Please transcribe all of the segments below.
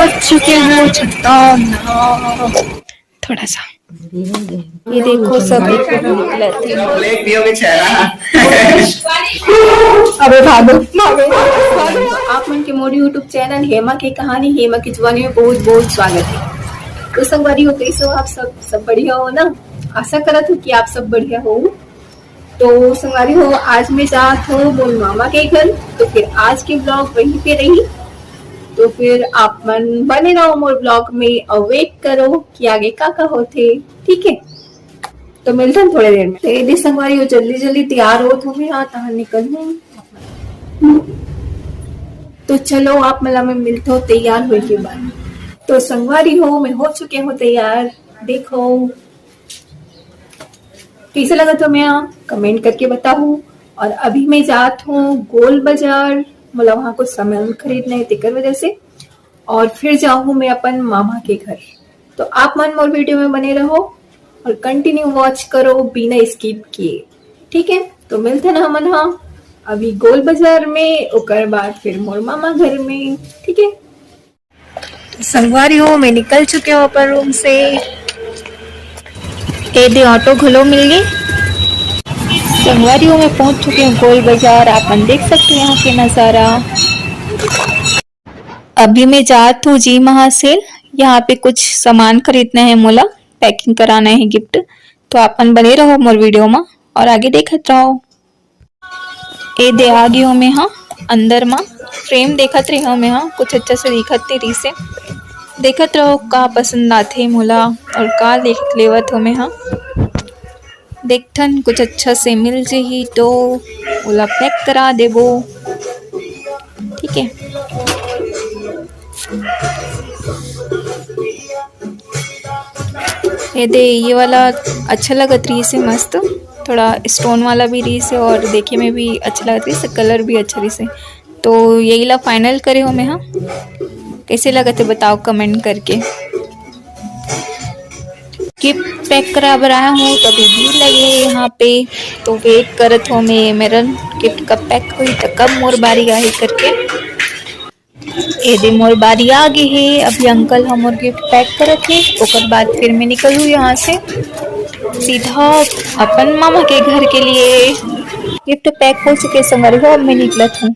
चुके हो थोड़ा सा। ये देखो सब निकले थे। अबे भागो आप मन के मोर यूट्यूब चैनल हेमा की कहानी हेमा की जुबानी में बहुत बहुत स्वागत है। तो संगवारी हो कैसे हो आप सब बढ़िया हो ना। आशा करत हूँ कि आप सब बढ़िया हो। तो संगवारी हो आज मैं जात हूँ मोर मामा के घर। तो फिर आज के ब्लॉग वहीं पे रही। तो फिर आप मन बने रहो मोर ब्लॉग में और वेट करो कि आगे का होते। ठीक है तो मिलते हैं थोड़ी देर में। तो ये संगवारी हो जल्दी जल्दी तैयार हो तो मैं तहाँ निकल तो चलो आप मला में मिलते हो तैयार हुए के बाद। तो संगवारी हो मैं हो चुके हो तैयार। देखो कैसे लगा तो मैं कमेंट करके बताऊं। और अभी मैं जात हूँ गोल बाजार मतलब वहां कुछ सामान खरीदना है तिकर वजह से। और फिर जाऊँ मैं अपन मामा के घर। तो आप मन मोर वीडियो में बने रहो और कंटिन्यू वॉच करो बिना स्किप किए। ठीक है तो मिलते ना हमन हाँ अभी गोल बाजार में ओकर बाद फिर मोर मामा घर में। ठीक है संगवारी हो मैं निकल चुके हूँ अपन रूम से। दे ऑटो घलो मिल गई। संगवारी हो मैं पहुंच चुकी हूँ गोल बाजार। आप देख सकते हैं यहाँ के नजारा। अभी मैं जात हूँ जी महासेल। यहाँ पे कुछ सामान खरीदना है मोला पैकिंग कराना है गिफ्ट। तो आपन बने रहो मोर वीडियो में और आगे देखत रहो। ए दे आ गई हूँ मैं हाँ अंदर में फ्रेम देखत रही हूँ मैं हाँ कुछ अच्छा से दिखत नहीं रही से। देखत रहो का पसंद आथे मोला और का देख लेवत हो मैं हाँ। देखथन कुछ अच्छा से मिल जाही तो ओला पैक करा देबो। ठीक है ये वाला अच्छा लगत रही से मस्त थोड़ा स्टोन वाला भी रही से और देखे में भी अच्छा लगत रही से कलर भी अच्छा रही से। तो यही ला फाइनल करे हो मैं हाँ। कैसे लगत है बताओ कमेंट करके। गिफ्ट पैक करा बर आया हूँ तो अभी भीड़ लगे यहाँ पे। तो वेट करत हो मैं मेरा गिफ्ट कब पैक हुई तो कब मोर बारी आई करके। दे मोर बारी आ गई है। अभी अंकल हम और गिफ्ट पैक करत है ओकर बाद फिर मैं निकलूँ यहाँ से सीधा अपन मामा के घर के लिए। गिफ्ट पैक हो चुके संगवारी हो अब मैं निकलत हूँ।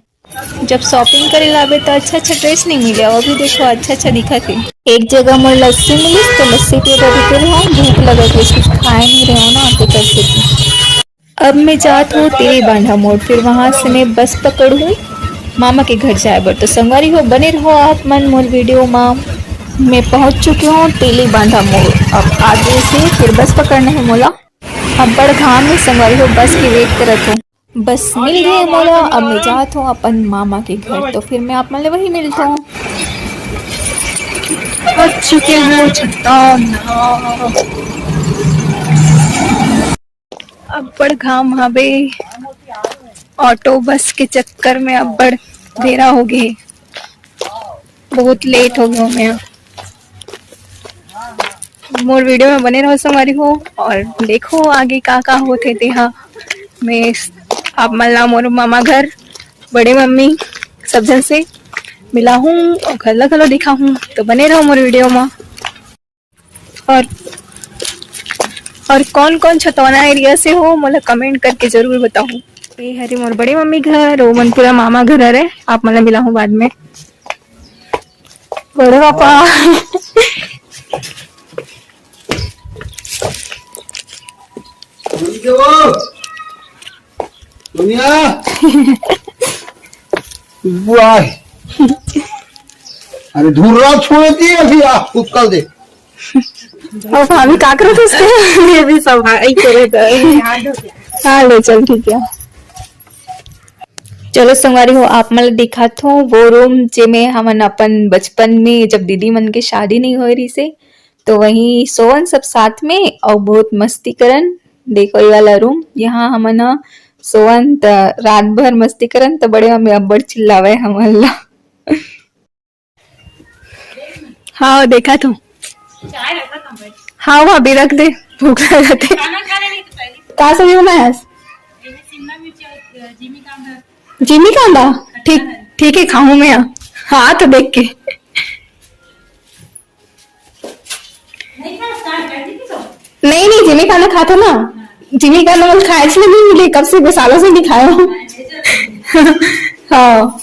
जब शॉपिंग करे लाबे तो अच्छा अच्छा ड्रेस नहीं मिले और भी देखो अच्छा अच्छा दिखत है। एक जगह मोर लस्सी मिली तो लस्सी पे रुके रहो भूख लगा कुछ खाए नहीं रहे हो ना तो कर सकती। अब मैं जात हूँ तेरी बांधा मोड़ फिर वहां से मैं बस पकड़ू मामा के घर जाए बर। तो संगवारी हो बने रहो आप मन मोर वीडियो में। मैं पहुंच चुकी हूँ तेली बांधा मोड़। अब आगे से फिर बस पकड़ना है मोला। अब बड़ घाम में संगवारी हो बस की वेट करत हूँ। बस मिल गई मोला अब मैं जात हूँ अपन मामा के घर। तो फिर मैं आप मन वही मिलता हूँ। चुके हो अब बड़ घाम हवे ऑटो बस के चक्कर में अब बड़ देरा हो गई बहुत लेट हो गया मैं। मोर वीडियो में बने रहो संगवारी हो और देखो आगे का होते थे। हाँ मैं आप मल्ला मोर मामा घर बड़े मम्मी सब जन से मिला हूँ और घर घलो दिखा हूँ। तो बने रहो मोर वीडियो में। और कौन कौन छतौना एरिया से हो मोला कमेंट करके जरूर बताओ। ये हरी मोर बड़ी मम्मी घर वो मनपुरा मामा घर है। आप मला मिला हूँ बाद में बड़े पापा। अरे धूल रहा छोड़ती है अभी आप कल दे और भाभी का करत उसके ये भी सब आई करे हाँ ले चल ठीक है। चलो संगवारी हो आप मतलब दिखात हो वो रूम जेमे हमन अपन बचपन में जब दीदी मन के शादी नहीं हो रही से तो वही सोवन सब साथ में और बहुत मस्ती करन। देखो ये वाला रूम यहाँ हमन सोवन त रात भर मस्ती करन तो बड़े हमें अब बड़ चिल्लावे हमन ला। हाँ देखा तो हाँ भाभी रख दे भूख लगते का सब्जी बनाया जिमी कांदा। ठीक ठीक है खाऊं मैं हाँ तो देख के नहीं नहीं, जिमी खाना खाता ना, जिमी खाना मतलब खाए इसलिए नहीं मिले, कब से सालों से नहीं खाया हूँ। हाँ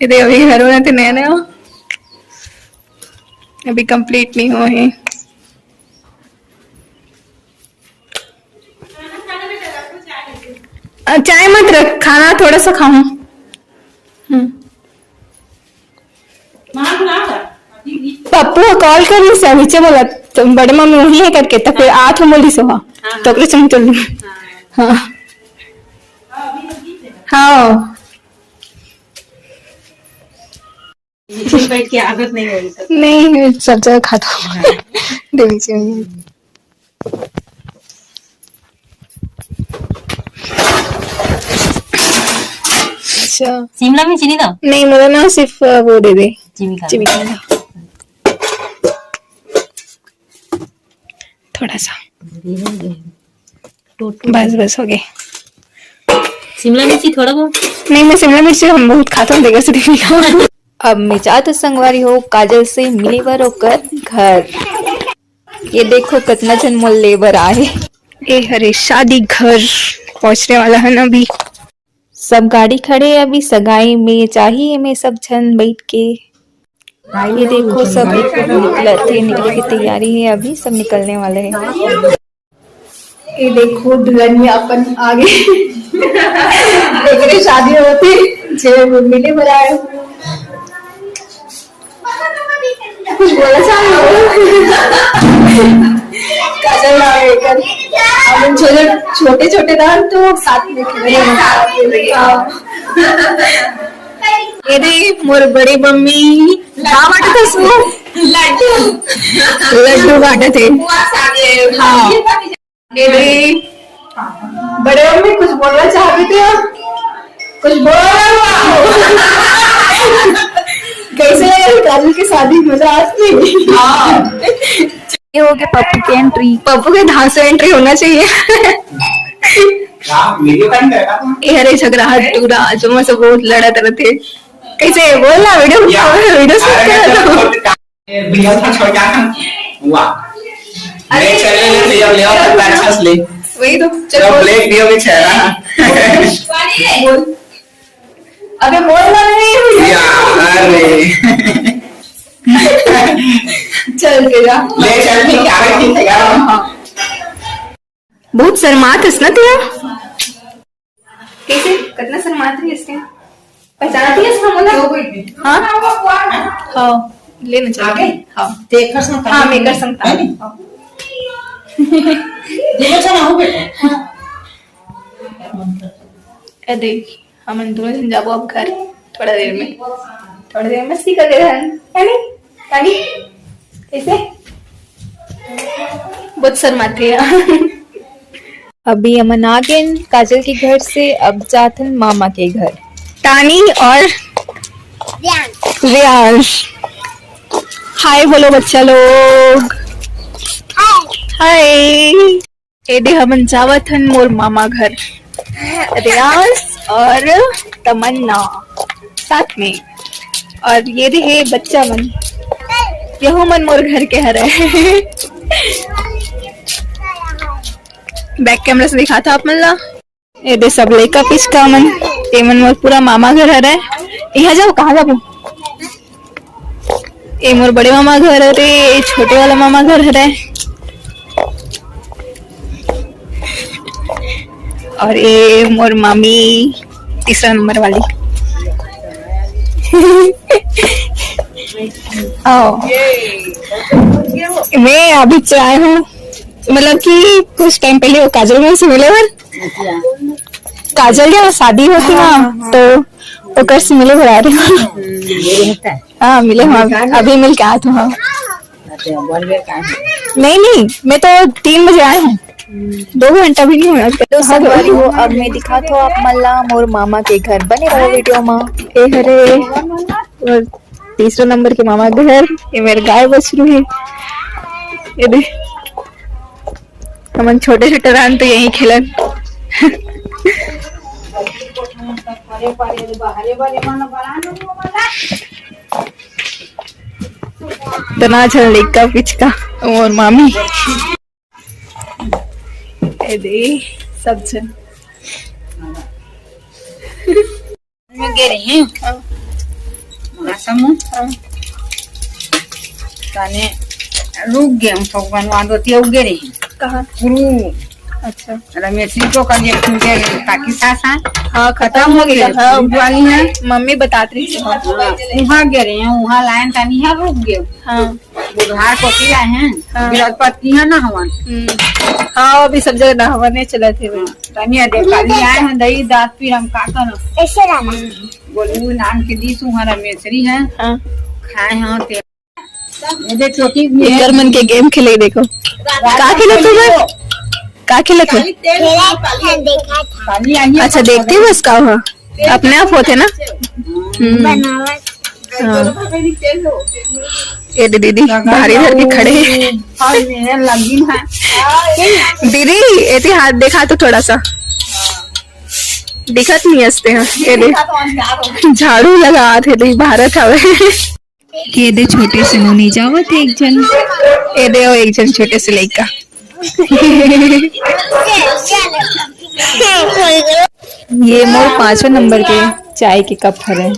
ये अभी घर में थे नया नया, अभी कंप्लीट नहीं हुए हैं। चाय मत रख, खाना थोड़ा सा खाऊं। पप्पू कॉल कर रही से नीचे बोला तुम बड़े मम्मी वही है करके, तो फिर आ तुम बोली सो तो करे चल चल। हाँ हाँ बैठ के आदत नहीं होगी तो। नहीं सब जगह खाता हूँ। देवी जी अच्छा शिमला में चीनी दो। नहीं मुझे ना सिर्फ वो दे दे, चीनी का चिमी का थोड़ा सा, बस बस हो गए। शिमला मिर्ची थोड़ा बहुत। नहीं मैं शिमला मिर्च हम बहुत खाता हूँ, देखो से देखने। अब मैं चाहत संगवारी हो काजल से मिले बर ओकर घर। ये देखो कितना जन मोल लेबर आए। ए हरे शादी घर पहुंचने वाला है ना अभी। सब गाड़ी खड़े अभी सगाई में, चाहिए में सब जन बैठ के। ये देखो सब निकलने की तैयारी है, अभी सब निकलने वाले हैं। ये देखो दुल्हनिया अपन आगे देख शादी होती जे मिले बनाए कुछ बोला काजल कर हम छोटे छोटे दान तो साथ में ये मोर बड़ी मम्मी बाटे थे सो लड्डू बाटे थे। हाँ ये बड़े मम्मी कुछ बोलना चाहते थे, कुछ बोला कैसे काजल की शादी मजा आती। ये हो गया पप्पू की एंट्री, पप्पू के धान से एंट्री होना चाहिए। ये हरे झगड़ा टूरा जो मैं सब बहुत लड़ा तरह थे, कैसे बोलना वीडियो वीडियो शूट कर वही तो चलो बोल अबे बोलना नहीं चल के जा बहुत शर्मात है ना तेरा, कैसे कितना शर्मात है इसके, पहचानती है इसका मतलब। हाँ हाँ लेना चाहिए। हाँ देखकर संग हाँ मेकर संगता देख हम दोनों जन जाबो अब घर थोड़ा देर में मस्ती कर रहे कैसे बहुत शर्माते हैं। अभी अमन आ गए काजल के घर से, अब जाथन मामा के घर। तानी और रियांश हाय बोलो बच्चा लोग, हाय। एडे हमन जावथन मोर मामा घर, रियांश और तमन्ना साथ में, और ये रहे बच्चा मन, यहो मन मोर घर के हर है। बैक कैमरा से दिखा था आप मन ला, ये दे सब लेका पिछका मन, ये मन मोर पूरा मामा घर हर है। यहाँ जाओ, कहाँ जाओ, ये मोर बड़े मामा घर है रे, छोटे वाला मामा घर है, और ये मोर मामी तीसरा नंबर वाली। मैं अभी चाय हूँ, मतलब कि कुछ टाइम पहले वो काजल में से मिले बर, काजल के शादी होती ना तो कर से मिले बर आ रही हूँ। हाँ मिले हम अभी मिल के आया था। नहीं मैं तो 3 बजे आया हूँ, 2 घंटा भी नहीं हुआ। तो सवारी हो अब मैं दिखा तो आप मल्ला मोर मामा के घर, बने रहो वीडियो में। ए हरे और तीसरा नंबर के मामा के घर, ये मेरे गाय बछरू है। ये दे हमन छोटे छोटे रान तो यही खेलन। तना चल लेका पिचका और मामी ये दे सब जन में गे रही हैं मौसम ताने रुक गए हम सब बनवा दो ते उगे रही कहाँ? गुरु अच्छा रमेश को कर दिया क्योंकि ताकि सासा हाँ खत्म हो गया हाँ, वाली है मम्मी बताती थी। वहाँ गे रहे हैं वहाँ लाइन तानी है रुक गए हाँ बुधवार को की आए हैं हाँ। बृहस्पति है ना हवन हाँ अभी सब जगह नहाने चले थे वे। तानी देखाली आए हैं दही दांत पीर हम का कर ऐसे रहना बोलू नान के दी वहाँ रमेशरी है हाँ खाए हैं ते ये चोटी जर्मन के गेम खेले देखो का खेले तुम्हें का खेले थे? देखा था पानी आई अच्छा देखते हो उसका वहाँ अपने आप होते ना। बनावट हाँ। ये दीदी भारी धर के खड़े हैं। और मेरे लगी है दीदी ये हाथ देखा तो थोड़ा सा दिखत नहीं हंसते हैं ये देख झाड़ू लगा थे दी भारत हवे ये दे छोटे से मुनी जावत एक जन ये दे एक जन छोटे से लड़का ये मोर 5वें नंबर के चाय के कप हरे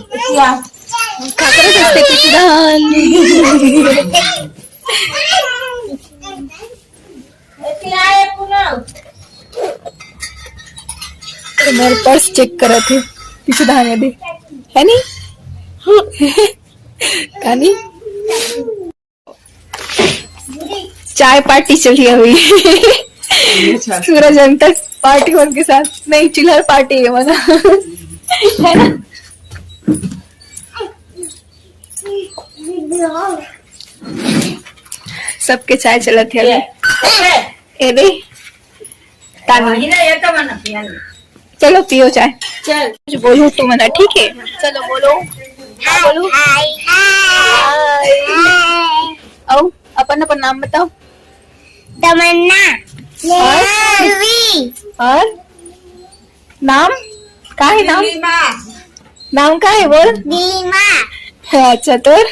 मेरे पर्स चेक करा थे पीछे धाने दे है नी कहानी चाय पार्टी चली हुई सूरज अंतर पार्टी उनके साथ नहीं चिल्हर पार्टी है मना है ना। सबके चाय चला थे अभी दे चलो पियो चाय चल बोलो तो मना ठीक है चलो बोलो बोलो आओ अपन अपन नाम बताओ तमन्ना और नाम का है नाम का है बोल दीमा अच्छा तोर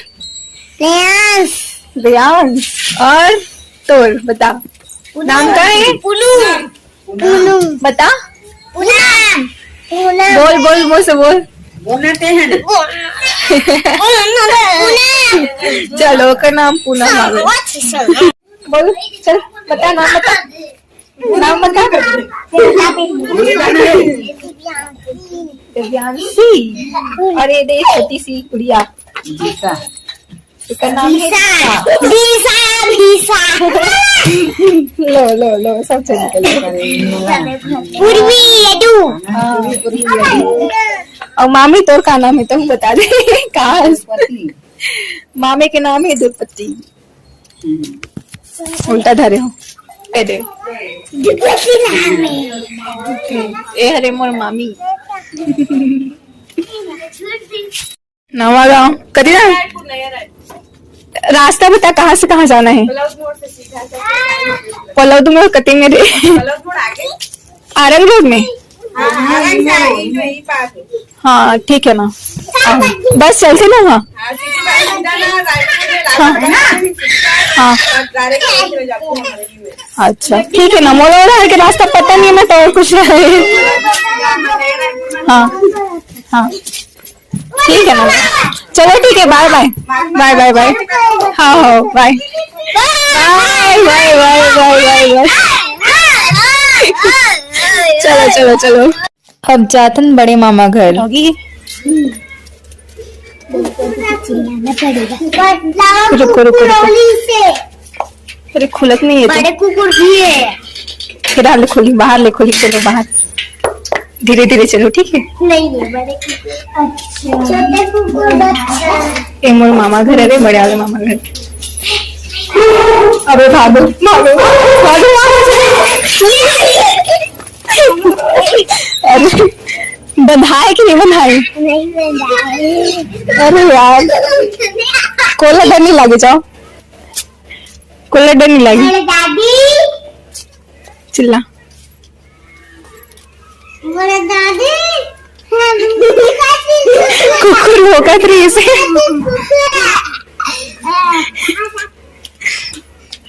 रियांश और तोर बता नाम का है पुनू बता पूनम बोल बोल मुँह से बोल बोलते हैं चलो का नाम पूनम आ गया बोल चल बता नाम बता दिव्यांशी और ये देख छोटी सी गुड़िया इसका नाम है लो लो लो सब चल और मामी तोर का नाम है तुम बता दे कहा मामे के नाम है द्रौपदी उल्टा धरे हो ए दे ए हरे मोर मामी नवा गाँव करी ना रास्ता बता कहाँ से कहाँ जाना है पलौद में कति में रे आरंग रोड में हाँ ठीक है ना बस चलते ना वहाँ हाँ अच्छा ठीक है ना मोला रहा है कि रास्ता पता नहीं है मैं तो और कुछ रहे हाँ हाँ ठीक है ना चलो ठीक है bye bye bye bye bye हाँ हाँ bye bye bye bye bye bye चलो चलो चलो अब जातन बड़े मामा घर होगी रुको रुको अरे खुलत नहीं है बड़े कुकुर भी है फिर हाल खोली बाहर ले खोली चलो बाहर धीरे धीरे चलो ठीक है नहीं है बड़े कुकुर अच्छा छोटे कुकुर बच्चा ये मोर मामा घर है बड़े वाले मामा घर अबे भागो भागो भागो अरे बंधाए कि नहीं बंधाए नहीं बंधाए अरे यार कोला डर नहीं लगे जाओ कोला डर नहीं लगी अरे दादी चिल्ला बोला दादी कुकुर होगा थ्री से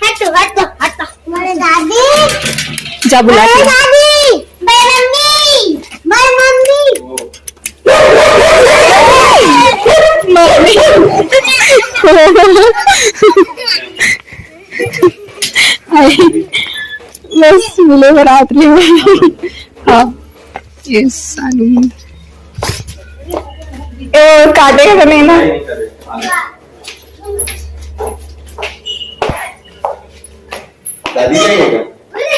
हटो हटो हटो बोले दादी जा बुलाती हूँ। दादी, बाय मम्मी, बाय मम्मी। बस मिले रात्रि में। हाँ ये सालू काटेगा तो नहीं ना। दादी नहीं है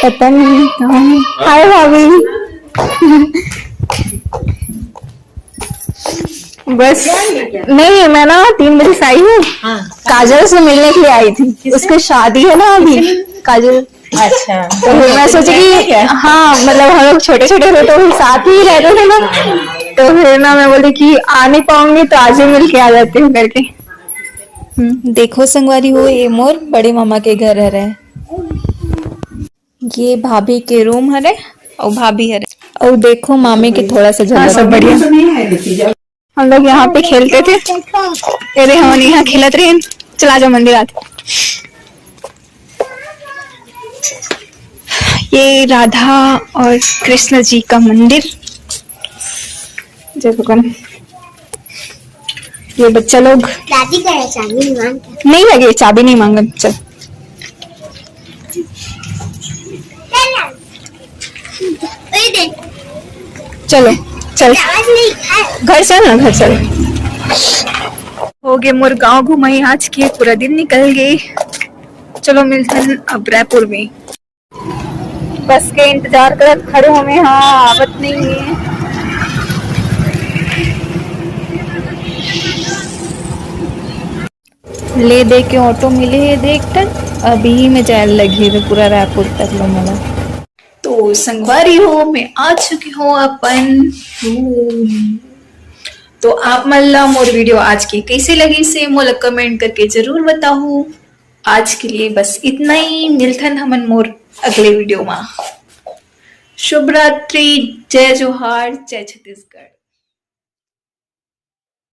पता नहीं कहाँ है। हाय भाभी। बस नहीं, मैं ना 3 बजे से आई हूँ। काजल से मिलने के लिए आई थी, उसकी शादी है ना अभी काजल। अच्छा, तो फिर मैं सोची कि हाँ मतलब हम लोग छोटे छोटे थे तो साथ ही रहते थे ना, तो फिर ना मैं बोली कि आ नहीं पाऊंगी तो आज ही मिल के आ जाती हूँ करके। देखो संगवारी हो, ये मोर बड़े मामा के घर रह रहे हैं। ये भाभी के रूम हरे और भाभी हरे, और देखो मामे के थोड़ा सा जगह। सब बढ़िया। हम लोग यहाँ पे खेलते थे। अरे हम यहाँ खेलते रहे। चला जाओ मंदिर आते। ये राधा और कृष्ण जी का मंदिर। जय भगवान। ये बच्चा लोग दादी का चाबी मांग नहीं लगे, चाबी नहीं मांगा। चल चलो चल घर चल ना, घर चल। हो गए मोर गांव घुमाई आज के, पूरा दिन निकल गए। चलो मिलते हैं अब रायपुर में। बस के इंतजार कर खड़े हो में। हाँ आवत नहीं है। ले दे के ऑटो मिले है देख तक, अभी में जाए लगी है पूरा रायपुर तक लो मला। तो संगवारी हो मैं आ चुकी हूँ अपन रूम। तो आप मल्ला मोर वीडियो आज की कैसे लगी से मोला कमेंट करके जरूर बताओ। आज के लिए बस इतना ही, मिलथन हमन मोर अगले वीडियो में। शुभ रात्रि, जय जोहार, जय छत्तीसगढ़।